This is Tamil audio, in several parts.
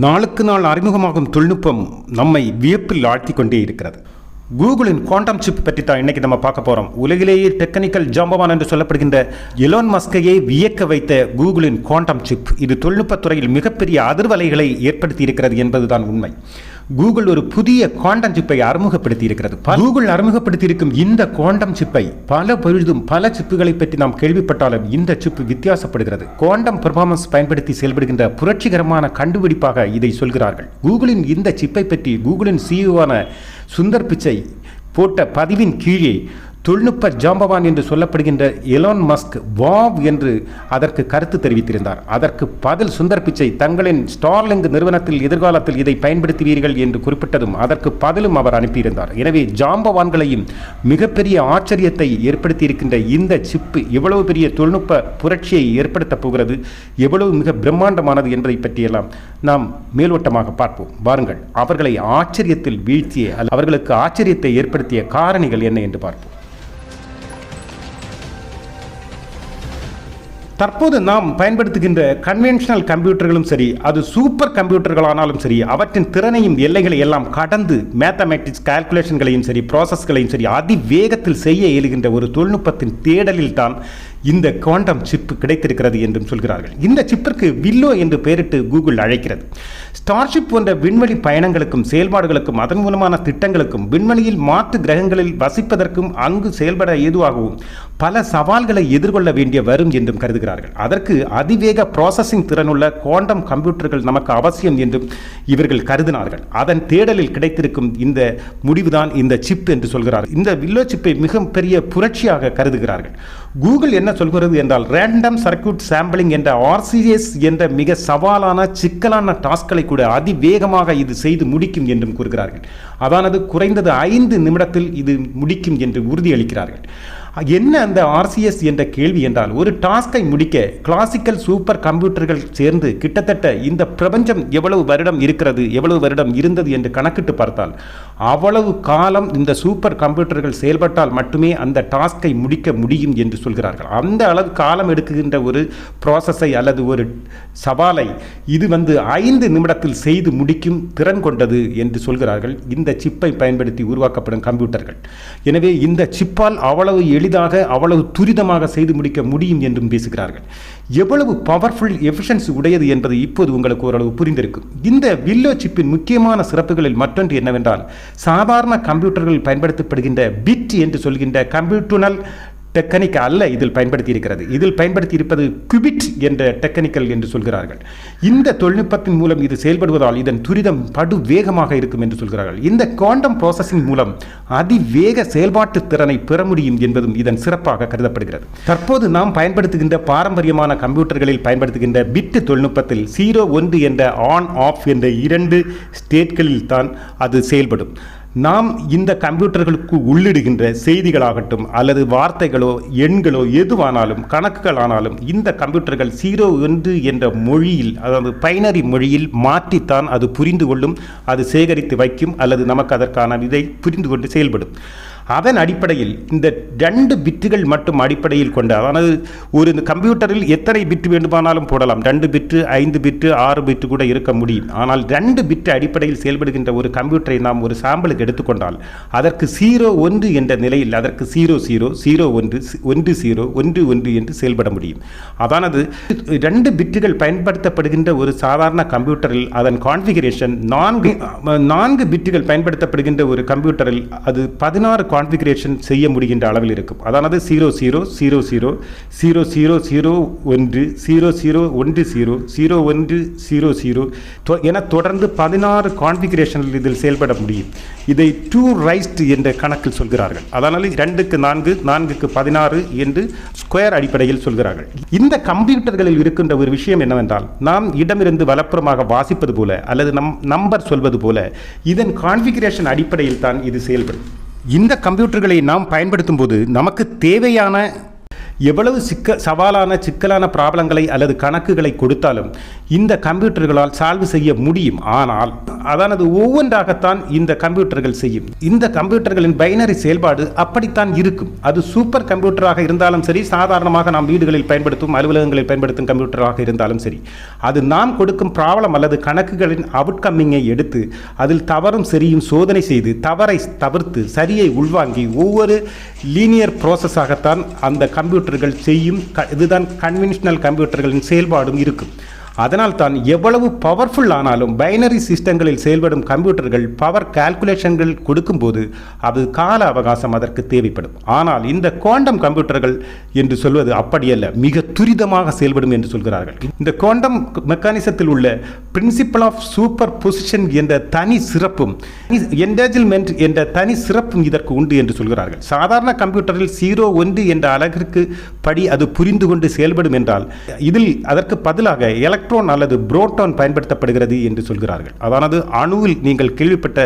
நாளுக்கு நாள் அறிமுகமாகும் தொழில்நுட்பம் நம்மை வியப்பில் ஆழ்த்தி கொண்டே இருக்கிறது. கூகுளின் குவாண்டம் சிப் பற்றி தான் இன்னைக்கு நம்ம பார்க்க போகிறோம். உலகிலேயே டெக்னிக்கல் ஜாம்பவான் என்று சொல்லப்படுகின்ற எலோன் மஸ்கையே வியக்க வைத்த கூகுளின் குவாண்டம் சிப் இது தொழில்நுட்பத்துறையில் மிகப்பெரிய அதிர்வலைகளை ஏற்படுத்தி இருக்கிறது என்பதுதான் உண்மை. கூகுள் ஒரு புதிய குவாண்டம் சிப்பை அறிமுகப்படுத்தி இருக்கிறது. கூகுள் அறிமுகப்படுத்தியிருக்கும் இந்த குவாண்டம் சிப்பை பல சிப்புகளை பற்றி நாம் கேள்விப்பட்டாலும் இந்த சிப் வித்தியாசப்படுகிறது. குவாண்டம் பெர்ஃபார்மன்ஸ் பயன்படுத்தி செயல்படுகின்ற புரட்சிகரமான கண்டுபிடிப்பாக இதை சொல்கிறார்கள். கூகுளின் இந்த சிப்பை பற்றி கூகுளின் சிஇஓவான சுந்தர் பிச்சை போட்ட பதிவின் கீழே தொழில்நுட்ப ஜாம்பவான் என்று சொல்லப்படுகின்ற எலோன் மஸ்க் வாவ் என்று அதற்கு கருத்து தெரிவித்திருந்தார். அதற்கு பதில் சுந்தர் பிச்சை தங்களின் ஸ்டார்லிங்க் நிறுவனத்தில் எதிர்காலத்தில் இதை பயன்படுத்துவீர்கள் என்று குறிப்பிட்டதும் அதற்கு பதிலும் அவர் அனுப்பியிருந்தார். எனவே ஜாம்பவான்களையும் மிகப்பெரிய ஆச்சரியத்தை ஏற்படுத்தியிருக்கின்ற இந்த சிப்பு எவ்வளவு பெரிய தொழில்நுட்ப புரட்சியை ஏற்படுத்தப் போகிறது, எவ்வளவு மிக பிரம்மாண்டமானது என்பதை பற்றியெல்லாம் நாம் மேலோட்டமாக பார்ப்போம். வாருங்கள், அவர்களை ஆச்சரியத்தில் வீழ்த்திய அவர்களுக்கு ஆச்சரியத்தை ஏற்படுத்திய காரணிகள் என்ன என்று பார்ப்போம். தற்போது நாம் பயன்படுத்துகின்ற கன்வென்ஷனல் கம்ப்யூட்டர்களும் சரி, அது சூப்பர் கம்ப்யூட்டர்களானாலும் சரி, அவற்றின் திறனையும் எல்லைகளை எல்லாம் கடந்து மேத்தமேட்டிக்ஸ் கால்குலேஷன்களையும் சரி, ப்ராசஸ்களையும் சரி அதிவேகத்தில் செய்ய இயலுகின்ற ஒரு தொழில்நுட்பத்தின் தேடலில் தான் இந்த குவாண்டம் சிப் கிடைத்திருக்கிறது என்றும் சொல்கிறார்கள். இந்த சிப்பிற்கு வில்லோ என்று பெயரிட்டு கூகுள் அழைக்கிறது. ஸ்டார்ஷிப் போன்ற விண்வெளி பயணங்களுக்கும் செயல்பாடுகளுக்கும் அதன் மூலமான திட்டங்களுக்கும் விண்வெளியில் மாற்று கிரகங்களில் வசிப்பதற்கும் அங்கு செயல்பட ஏதுவாகவும் பல சவால்களை எதிர்கொள்ள வேண்டிய வரும் என்றும் கருதுகிறார்கள். அதற்கு அதிவேக ப்ராசஸிங் திறனுள்ள குவாண்டம் கம்ப்யூட்டர்கள் நமக்கு அவசியம் என்றும் இவர்கள் கருதினார்கள். அதன் தேடலில் கிடைத்திருக்கும் இந்த முடிவுதான் இந்த சிப் என்று சொல்கிறார்கள். இந்த வில்லோ சிப்பை மிக பெரிய புரட்சியாக கருதுகிறார்கள். கூகுள் என்ன சொல்கிறது என்றால், ரேண்டம் சர்க்யூட் சாம்பிளிங் என்ற RCS என்ற மிக சவாலான சிக்கலான டாஸ்களை கூட அதிவேகமாக இது செய்து முடிக்கும் என்றும் கூறுகிறார்கள். அதானது குறைந்தது 5 நிமிடத்தில் இது முடிக்கும் என்று உறுதியளிக்கிறார்கள். என்ன அந்த RCS என்ற கேள்வி என்றால், ஒரு டாஸ்கை முடிக்க கிளாசிக்கல் சூப்பர் கம்ப்யூட்டர்கள் சேர்ந்து கிட்டத்தட்ட இந்த பிரபஞ்சம் எவ்வளவு வருடம் இருக்கிறது, எவ்வளவு வருடம் இருந்தது என்று கணக்கிட்டு பார்த்தால் அவ்வளவு காலம் இந்த சூப்பர் கம்ப்யூட்டர்கள் செயல்பட்டால் மட்டுமே அந்த டாஸ்கை முடிக்க முடியும் என்று சொல்கிறார்கள். அந்த அளவு காலம் எடுக்குகின்ற ஒரு ப்ராசஸை அல்லது ஒரு சவாலை இது 5 நிமிடத்தில் செய்து முடிக்கும் திறன் கொண்டது என்று சொல்கிறார்கள் இந்த சிப்பை பயன்படுத்தி உருவாக்கப்படும் கம்ப்யூட்டர்கள். எனவே இந்த சிப்பால் அவ்வளவு எளிதாக அவ்வளவு துரிதமாக செய்து முடிக்க முடியும் என்றும் பேசுகிறார்கள். எவ்வளவு பவர்ஃபுல் எஃபிஷியன்சி உடையது என்பது இப்போது உங்களுக்கு ஓரளவு புரிந்திருக்கும். இந்த வில்லோ சிப்பின் முக்கியமான சிறப்புகளில் மற்றொன்று என்னவென்றால், சாதாரண கம்ப்யூட்டர்கள் பயன்படுத்தப்படுகின்ற பிட் என்று சொல்கின்ற கம்ப்யூட்டனல் டெக்னிக் அல்ல இதில் பயன்படுத்தி இருக்கிறது. இதில் பயன்படுத்தி இருப்பது குபிட் என்ற டெக்னிக்கல் என்று சொல்கிறார்கள். இந்த தொழில்நுட்பத்தின் மூலம் இது செயல்படுவதால் இதன் துரிதம் படு வேகமாக இருக்கும் என்று சொல்கிறார்கள். இந்த குவாண்டம் ப்ராசஸிங் மூலம் அதிவேக செயல்பாட்டு திறனை பெற முடியும் என்பதும் இதன் சிறப்பாக கருதப்படுகிறது. தற்போது நாம் பயன்படுத்துகின்ற பாரம்பரியமான கம்ப்யூட்டர்களில் பயன்படுத்துகின்ற பிட் தொழில்நுட்பத்தில் 0, 1 என்ற ஆன் ஆஃப் என்ற 2 ஸ்டேட்களில் தான் அது செயல்படும். நாம் இந்த கம்ப்யூட்டர்களுக்கு உள்ளிடுகின்ற செய்திகளாகட்டும் அல்லது வார்த்தைகளோ எண்களோ எதுவானாலும் கணக்குகள் இந்த கம்ப்யூட்டர்கள் 0, 1 என்ற மொழியில், அதாவது பைனரி மொழியில் மாற்றித்தான் அது புரிந்து கொள்ளும், அது சேகரித்து வைக்கும் அல்லது நமக்கு அதற்கான இதை புரிந்து கொண்டு செயல்படும். அதன் அடிப்படையில் இந்த 2 பிட்டுகள் மட்டும் அடிப்படையில் கொண்ட, அதாவது ஒரு கம்ப்யூட்டரில் எத்தனை பிட்டு வேண்டுமானாலும் போடலாம். 2 பிட்டு, 5 பிட்டு, 6 பிட்டு கூட இருக்க முடியும். ஆனால் 2 பிட்டு அடிப்படையில் செயல்படுகின்ற ஒரு கம்ப்யூட்டரை நாம் ஒரு சாம்பிளுக்கு எடுத்துக்கொண்டால் அதற்கு 0, 1 என்ற நிலையில் அதற்கு 0, 0, 0, 1, 1, 0, 1, 1 என்று செயல்பட முடியும். அதானது 2 பிட்டுகள் பயன்படுத்தப்படுகின்ற ஒரு சாதாரண கம்ப்யூட்டரில் அதன் கான்ஃபிகரேஷன் 4 பிட்டுகள் பயன்படுத்தப்படுகின்ற ஒரு கம்ப்யூட்டரில் அது 16 கான்ஃபிகரேஷன் செய்ய முடிகின்ற அளவில் இருக்கும். அதானது 00, 00, 00, 01, 00, 10, 01, 00 என தொடர்ந்து 16 கான்ஃபிகரேஷனில் இதில் செயல்பட முடியும். இதை 2 raised என்ற கணக்கில் சொல்கிறார்கள். அதனால் 2க்கு 4, 4க்கு 16 என்று ஸ்கொயர் அடிப்படையில் சொல்கிறார்கள். இந்த கம்ப்யூட்டர்களில் இருக்கின்ற ஒரு விஷயம் என்னவென்றால், நாம் இடமிருந்து வலப்புறமாக வாசிப்பது போல அல்லது நம்பர் சொல்வது போல இதன் கான்ஃபிகரேஷன் அடிப்படையில் தான் இது செயல்படும். இந்த கம்ப்யூட்டர்களை நாம் பயன்படுத்தும் போது நமக்கு தேவையான எவ்வளவு சவாலான சிக்கலான ப்ராப்ளங்களை அல்லது கணக்குகளை கொடுத்தாலும் இந்த கம்ப்யூட்டர்களால் சால்வ் செய்ய முடியும். ஆனால் அதானது ஒவ்வொன்றாகத்தான் இந்த கம்ப்யூட்டர்கள் செய்யும். இந்த கம்ப்யூட்டர்களின் பைனரி செயல்பாடு அப்படித்தான் இருக்கும். அது சூப்பர் கம்ப்யூட்டராக இருந்தாலும் சரி, சாதாரணமாக நாம் வீடுகளில் பயன்படுத்தும் அலுவலகங்களில் பயன்படுத்தும் கம்ப்யூட்டராக இருந்தாலும் சரி, அது நாம் கொடுக்கும் ப்ராப்ளம் அல்லது கணக்குகளின் அவுட்கம்மிங்கை எடுத்து அதில் தவறும் சரியும் சோதனை செய்து தவறை தவிர்த்து சரியை உள்வாங்கி ஒவ்வொரு லீனியர் ப்ராசஸாகத்தான் அந்த கம்ப்யூட்டர்கள் செய்யும். இதுதான் கன்வென்ஷனல் கம்ப்யூட்டர்களின் செயல்பாடும் இருக்கும். அதனால் தான் எவ்வளவு பவர்ஃபுல் ஆனாலும் பைனரி சிஸ்டங்களில் செயல்படும் கம்ப்யூட்டர்கள் பவர் கால்குலேஷன்கள் கொடுக்கும்போது அது கால அவகாசம் அதற்கு தேவைப்படும். ஆனால் இந்த குவாண்டம் கம்ப்யூட்டர்கள் என்று சொல்வது அப்படியல்ல, மிக துரிதமாக செயல்படும் என்று சொல்கிறார்கள். இந்த குவாண்டம் மெக்கானிசத்தில் உள்ள பிரின்சிபல் ஆஃப் சூப்பர் பொசிஷன் என்ற தனி சிறப்பும் என்டேஜ்மெண்ட் என்ற தனி சிறப்பும் இதற்கு உண்டு என்று சொல்கிறார்கள். சாதாரண கம்ப்யூட்டரில் 0 1 என்ற அலகிற்கு படி அது புரிந்து கொண்டு செயல்படும் என்றால் இதில் அதற்கு பதிலாக எலக்ட்ரான் அல்லது புரோட்டான் பயன்படுத்தப்படுகிறது என்று சொல்கிறார்கள். அதாவது அணுவில் நீங்கள் கேள்விப்பட்ட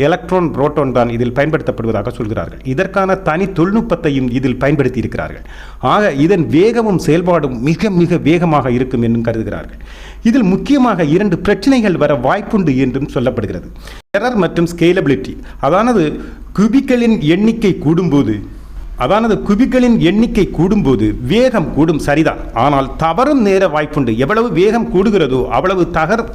எலக்ட்ரான் புரோட்டான் தான் இதில் பயன்படுத்தப்படுவதாக சொல்கிறார்கள். இதற்கான தனி தொழில்நுட்பத்தையும் இதில் பயன்படுத்தி இருக்கிறார்கள். ஆக இதன் வேகமும் செயல்பாடும் மிக மிக வேகமாக இருக்கும் என்றும் கருதுகிறார்கள். இதில் முக்கியமாக 2 பிரச்சனைகள் வர வாய்ப்புண்டு என்றும் சொல்லப்படுகிறது. எரர் மற்றும் ஸ்கேலபிலிட்டி. அதாவது குபிக்களின் எண்ணிக்கை கூடும்போது வேகம் கூடும், சரிதான். ஆனால் தவறும் நேர வாய்ப்புண்டு. எவ்வளவு வேகம் கூடுகிறதோ அவ்வளவு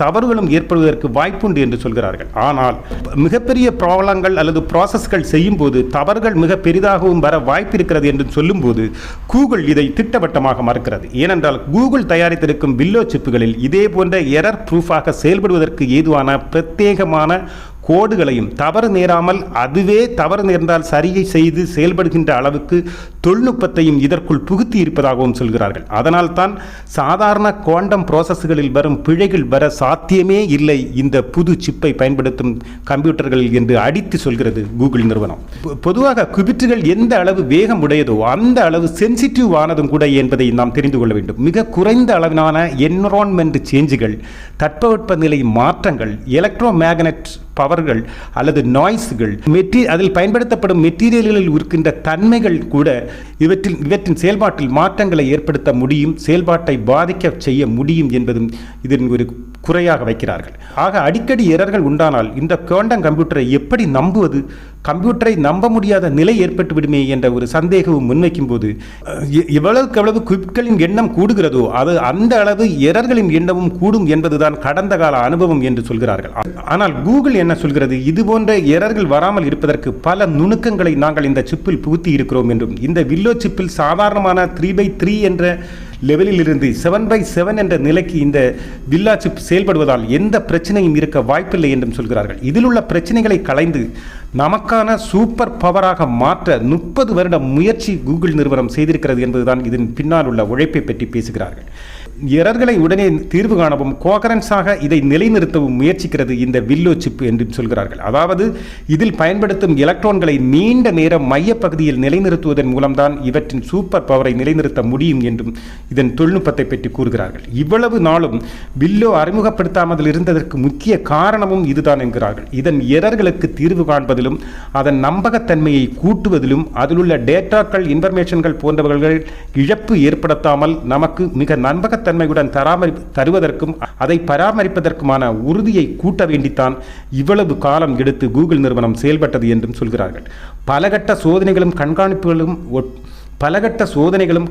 தவறுகளும் ஏற்படுவதற்கு வாய்ப்புண்டு என்று சொல்கிறார்கள். ஆனால் மிகப்பெரிய ப்ராப்ளங்கள் அல்லது ப்ராசஸ்கள் செய்யும் போது தவறுகள் மிக பெரிதாகவும் வர வாய்ப்பு இருக்கிறது என்று சொல்லும்போது கூகுள் இதை திட்டவட்டமாக மறுக்கிறது. ஏனென்றால் கூகுள் தயாரித்திருக்கும் வில்லோ சிப்புகளில் இதே போன்ற எரர் ப்ரூஃபாக செயல்படுவதற்கு ஏதுவான பிரத்யேகமான கோடுகளையும் தவறு நேராமல் அதுவே தவறு நேர்ந்தால் சரியை செய்து செயல்படுகின்ற அளவுக்கு தொழில்நுட்பத்தையும் இதற்குள் புகுத்தி இருப்பதாகவும் சொல்கிறார்கள். அதனால் தான் சாதாரண குவாண்டம் ப்ராசஸ்களில் வரும் பிழைகள் வர சாத்தியமே இல்லை இந்த புது சிப்பை பயன்படுத்தும் கம்ப்யூட்டர்களில் என்று அடித்து சொல்கிறது கூகுள் நிறுவனம். பொதுவாக குபிட்டுகள் எந்த அளவு வேகம் உடையதோ அந்த அளவு சென்சிட்டிவ் ஆனதும் கூட என்பதை நாம் தெரிந்து கொள்ள வேண்டும். மிக குறைந்த அளவிலான என்விரான்மெண்ட் சேஞ்சுகள், தட்பவெப்பநிலை மாற்றங்கள், எலக்ட்ரோ மேக்னெட் பவர்கள் அல்லது நாய்ஸ்கள், அதில் பயன்படுத்தப்படும் மெட்டீரியல்களில் இருக்கின்ற தன்மைகள் கூட இவற்றின் செயல்பாட்டில் மாற்றங்களை ஏற்படுத்த முடியும், செயல்பாட்டை பாதிக்க செய்ய முடியும் என்பதும் இதன் ஒரு குறையாக வைக்கிறார்கள். ஆக அடிக்கடி எரர்கள் உண்டானால் இந்த குவாண்டம் கம்ப்யூட்டரை எப்படி நம்புவது? கம்ப்யூட்டரை நம்ப முடியாத நிலை ஏற்பட்டு விடுமே என்ற ஒரு சந்தேகமும் முன்வைக்கும் போது எவ்வளவுக்கு எவ்வளவு குபிட்களின் எண்ணம் கூடுகிறதோ அது அந்த அளவு எரர்களின் எண்ணமும் கூடும் என்பதுதான் கடந்த கால அனுபவம் என்று சொல்கிறார்கள். ஆனால் கூகுள் என்ன சொல்கிறது? இது போன்ற எரர்கள் வராமல் இருப்பதற்கு பல நுணுக்கங்களை நாங்கள் இந்த சிப்பில் புகுத்தி இருக்கிறோம் என்றும், இந்த வில்லோ சிப்பில் சாதாரணமான 3x3 என்ற லெவலில் இருந்து 7x7 என்ற நிலைக்கு இந்த வில்லா சிப் செயல்படுவதால் எந்த பிரச்சனையும் இருக்க வாய்ப்பில்லை என்றும் சொல்கிறார்கள். இதில் உள்ள பிரச்சனைகளை களைந்து நமக்கான சூப்பர் பவராக மாற்ற 30 வருட முயற்சி கூகுள் நிறுவனம் செய்திருக்கிறது என்பதுதான் இதன் பின்னால் உள்ள உழைப்பை பற்றி பேசுகிறார்கள். எரர்களை உடனே தீர்வு காணவும் கோகரன்ஸாக இதை நிலைநிறுத்தவும் முயற்சிக்கிறது இந்த வில்லோ சிப் என்றும் சொல்கிறார்கள். அதாவது இதில் பயன்படுத்தும் எலக்ட்ரான்களை நீண்ட நேரம் மையப்பகுதியில் நிலைநிறுத்துவதன் மூலம்தான் இவற்றின் சூப்பர் பவரை நிலைநிறுத்த முடியும் என்றும் இதன் தொழில்நுட்பத்தை பற்றி கூறுகிறார்கள். இவ்வளவு நாளும் வில்லோ அறிமுகப்படுத்தாமல் இருந்ததற்கு முக்கிய காரணமும் இதுதான் என்கிறார்கள். இதன் எரர்களுக்கு தீர்வு காண்பதிலும் அதன் நம்பகத்தன்மையை கூட்டுவதிலும் அதிலுள்ள டேட்டாக்கள், இன்ஃபர்மேஷன்கள் போன்றவர்கள் இழப்பு ஏற்படுத்தாமல் நமக்கு மிக நம்பகத்தன்மையுடன் தருவதற்கும் அதை பராமரிப்பதற்குமான உறுதியை கூட்ட வேண்டித்தான் இவ்வளவு காலம் எடுத்து கூகுள் நிறுவனம் செயல்பட்டது என்றும் சொல்கிறார்கள். பலகட்ட சோதனைகளும்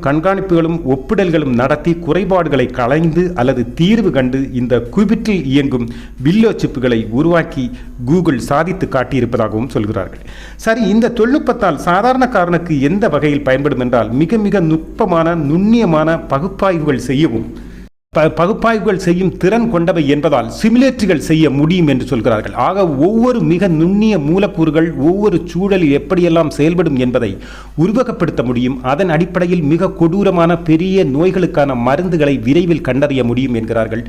கண்காணிப்புகளும் ஒப்பிடல்களும் நடத்தி குறைபாடுகளை களைந்து அல்லது தீர்வு கண்டு இந்த குபிட்டில் இயங்கும் வில்லோ சிப்புகளை உருவாக்கி கூகுள் சாதித்து காட்டியிருப்பதாகவும் சொல்கிறார்கள். சரி, இந்த தொழில்நுட்பத்தால் சாதாரணக்காரனுக்கு எந்த வகையில் பயன்படும் என்றால் மிக மிக நுட்பமான நுண்ணியமான பகுப்பாய்வுகள் செய்யும் திறன் கொண்டவை என்பதால் சிமுலேட்டர்கள் செய்ய முடியும் என்று சொல்கிறார்கள். ஆக ஒவ்வொரு மிக நுண்ணிய மூலக்கூறுகள் ஒவ்வொரு சூழலில் எப்படியெல்லாம் செயல்படும் என்பதை உருவகப்படுத்த முடியும். அதன் அடிப்படையில் மிக கொடூரமான பெரிய நோய்களுக்கான மருந்துகளை விரைவில் கண்டறிய முடியும் என்கிறார்கள்.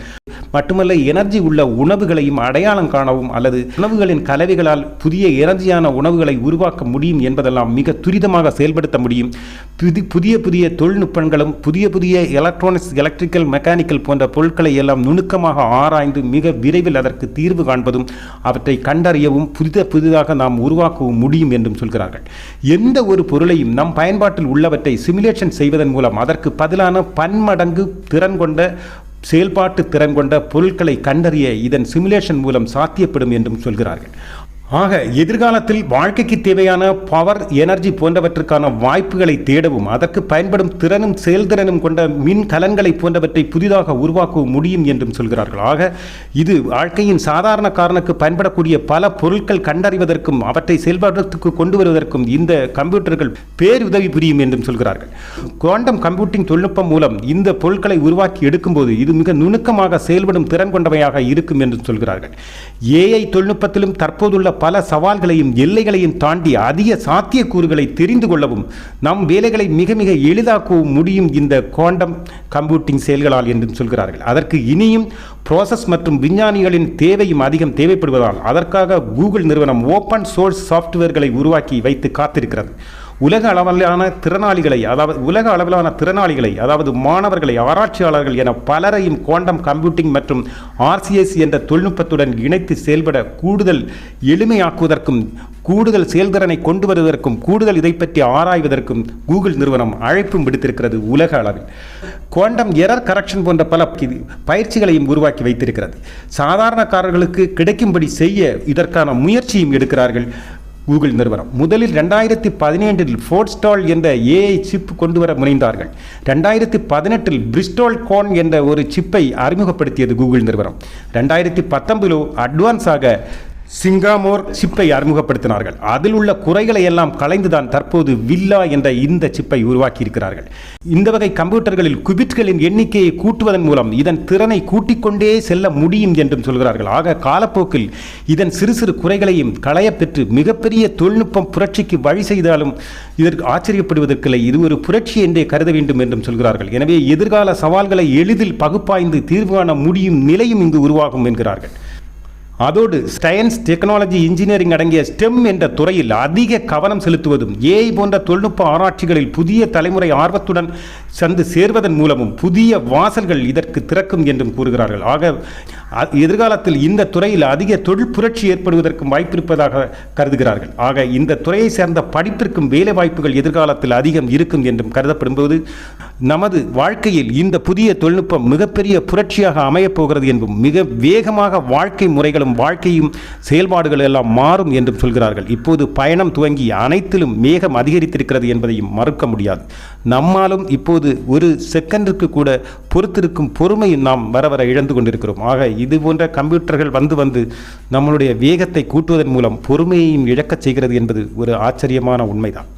மட்டுமல்ல எனர்ஜி உள்ள உணவுகளையும் அடையாளம் காணவும் அல்லது உணவுகளின் கலவைகளால் புதிய எனர்ஜியான உணவுகளை உருவாக்க முடியும் என்பதெல்லாம் மிக துரிதமாக செயல்படுத்த முடியும். புதிய புதிய தொழில்நுட்பங்களும் புதிய புதிய எலக்ட்ரானிக்ஸ், எலக்ட்ரிக்கல், மெக்கானிக்கல் போன்ற பொருட்களை எல்லாம் நுணுக்கமாக ஆராய்ந்து மிக விரைவில் அதற்கு தீர்வு காண்பதும் அவற்றை கண்டறியவும் புதிதாக நாம் உருவாக்கவும் முடியும் என்றும் சொல்கிறார்கள். எந்த ஒரு பொருளையும் நம் பயன்பாட்டில் உள்ளவற்றை சிமுலேஷன் செய்வதன் மூலம் அதற்கு பதிலான பன்மடங்கு திறன் கொண்ட செயல்பாட்டு திறன் கொண்ட பொருட்களை கண்டறிய இதன் சிமுலேஷன் மூலம் சாத்தியப்படும் என்றும் சொல்கிறார்கள். ஆக எதிர்காலத்தில் வாழ்க்கைக்கு தேவையான பவர், எனர்ஜி போன்றவற்றுக்கான வாய்ப்புகளை தேடவும் அதற்கு பயன்படும் திறனும் செயல்திறனும் கொண்ட மின் கலன்களை போன்றவற்றை புதிதாக உருவாக்கவும் முடியும் என்றும் சொல்கிறார்கள். ஆக இது வாழ்க்கையின் சாதாரண காரனுக்கு பயன்படக்கூடிய பல பொருட்கள் கண்டறிவதற்கும் அவற்றை செயல்பாட்டுக்கு கொண்டு வருவதற்கும் இந்த கம்ப்யூட்டர்கள் பேருதவி புரியும் என்றும் சொல்கிறார்கள். குவாண்டம் கம்ப்யூட்டிங் தொழில்நுட்பம் மூலம் இந்த பொருட்களை உருவாக்கி எடுக்கும்போது இது மிக நுணுக்கமாக செயல்படும் திறன் கொண்டவையாக இருக்கும் என்றும் சொல்கிறார்கள். ஏஐ தொழில்நுட்பத்திலும் தற்போதுள்ள பல சவால்களையும் எல்லைகளையும் தாண்டி அதிக சாத்தியக்கூறுகளை தெரிந்து கொள்ளவும் நம் வேலைகளை மிக மிக எளிதாக்கவும் முடியும் இந்த குவாண்டம் கம்ப்யூட்டிங் செயல்களால் என்றும் சொல்கிறார்கள். அதற்கு இனியும் ப்ராசஸ் மற்றும் விஞ்ஞானிகளின் தேவையும் அதிகம் தேவைப்படுவதால் அதற்காக கூகுள் நிறுவனம் ஓப்பன் சோர்ஸ் சாஃப்ட்வேர்களை உருவாக்கி வைத்து காத்திருக்கிறது. உலக அளவிலான திறனாளிகளை அதாவது மாணவர்களை, ஆராய்ச்சியாளர்கள் என பலரையும் குவாண்டம் கம்ப்யூட்டிங் மற்றும் RCS என்ற தொழில்நுட்பத்துடன் இணைத்து செயல்பட கூடுதல் எளிமையாக்குவதற்கும் கூடுதல் செயல்திறனை கொண்டு வருவதற்கும் கூடுதல் இதை பற்றி ஆராய்வதற்கும் கூகுள் நிறுவனம் அழைப்பும் விடுத்திருக்கிறது. உலக அளவில் குவாண்டம் எரர் கரெக்ஷன் போன்ற பல பயிற்சிகளையும் உருவாக்கி வைத்திருக்கிறது. சாதாரணக்காரர்களுக்கு கிடைக்கும்படி செய்ய இதற்கான முயற்சியும் எடுக்கிறார்கள் கூகுள் நிறுவனம். முதலில் 2017 ஃபோர்ஸ்டால் என்ற ஏஐ சிப் கொண்டு வர முனைந்தார்கள். 2018 பிரிஸ்டால் கான் என்ற ஒரு சிப்பை அறிமுகப்படுத்தியது கூகுள் நிறுவனம். 2019 அட்வான்ஸாக சிங்காமோர் சிப்பை அறிமுகப்படுத்தினார்கள். அதில் உள்ள குறைகளை எல்லாம் களைந்துதான் தற்போது வில்லா என்ற இந்த சிப்பை உருவாக்கி இருக்கிறார்கள். இந்த வகை கம்ப்யூட்டர்களில் குபிட்களின் எண்ணிக்கையை கூட்டுவதன் மூலம் இதன் திறனை கூட்டிக்கொண்டே செல்ல முடியும் என்றும் சொல்கிறார்கள். ஆக காலப்போக்கில் இதன் சிறு சிறு குறைகளையும் களையப்பெற்று மிகப்பெரிய தொழில்நுட்பம் புரட்சிக்கு வழி செய்தாலும் இதற்கு ஆச்சரியப்படுவதற்கில்லை. இது ஒரு புரட்சி என்றே கருத வேண்டும் என்றும் சொல்கிறார்கள். எனவே எதிர்கால சவால்களை எளிதில் பகுப்பாய்ந்து தீர்வு காண முடியும் நிலையும் இங்கு உருவாகும் என்கிறார்கள். அதோடு சயின்ஸ், டெக்னாலஜி, இன்ஜினியரிங் அடங்கிய ஸ்டெம் என்ற துறையில் அதிக கவனம் செலுத்துவதும் ஏஐ போன்ற தொழில்நுட்ப ஆராய்ச்சிகளில் புதிய தலைமுறை ஆர்வத்துடன் சந்து சேர்வதன் மூலமும் புதிய வாசல்கள் இதற்கு திறக்கும் என்றும் கூறுகிறார்கள். ஆக எதிர்காலத்தில் இந்த துறையில் அதிக தொழில் புரட்சி ஏற்படுவதற்கும் வாய்ப்பிருப்பதாக கருதுகிறார்கள். ஆக இந்த துறையை சேர்ந்த படிப்பிற்கும் வேலை வாய்ப்புகள் எதிர்காலத்தில் அதிகம் இருக்கும் என்றும் கருதப்படும்போது நமது வாழ்க்கையில் இந்த புதிய தொழில்நுட்பம் மிகப்பெரிய புரட்சியாக அமையப் போகிறது என்றும் மிக வேகமாக வாழ்க்கை முறைகளும் வாழ்க்கையும் செயல்பாடுகள் எல்லாம் மாறும் என்றும் சொல்கிறார்கள். இப்போது பயணம் துவங்கி அனைத்திலும் வேகம் அதிகரித்திருக்கிறது என்பதையும் மறுக்க முடியாது. நம்மாலும் இப்போது ஒரு செகண்டிற்கு கூட பொறுத்திருக்கும் பொறுமையும் நாம் வர வர இழந்து கொண்டிருக்கிறோம். ஆக இது போன்ற கம்ப்யூட்டர்கள் வந்து நம்மளுடைய வேகத்தை கூட்டுவதன் மூலம் பொறுமையையும் இழக்கச் செய்கிறது என்பது ஒரு ஆச்சரியமான உண்மைதான்.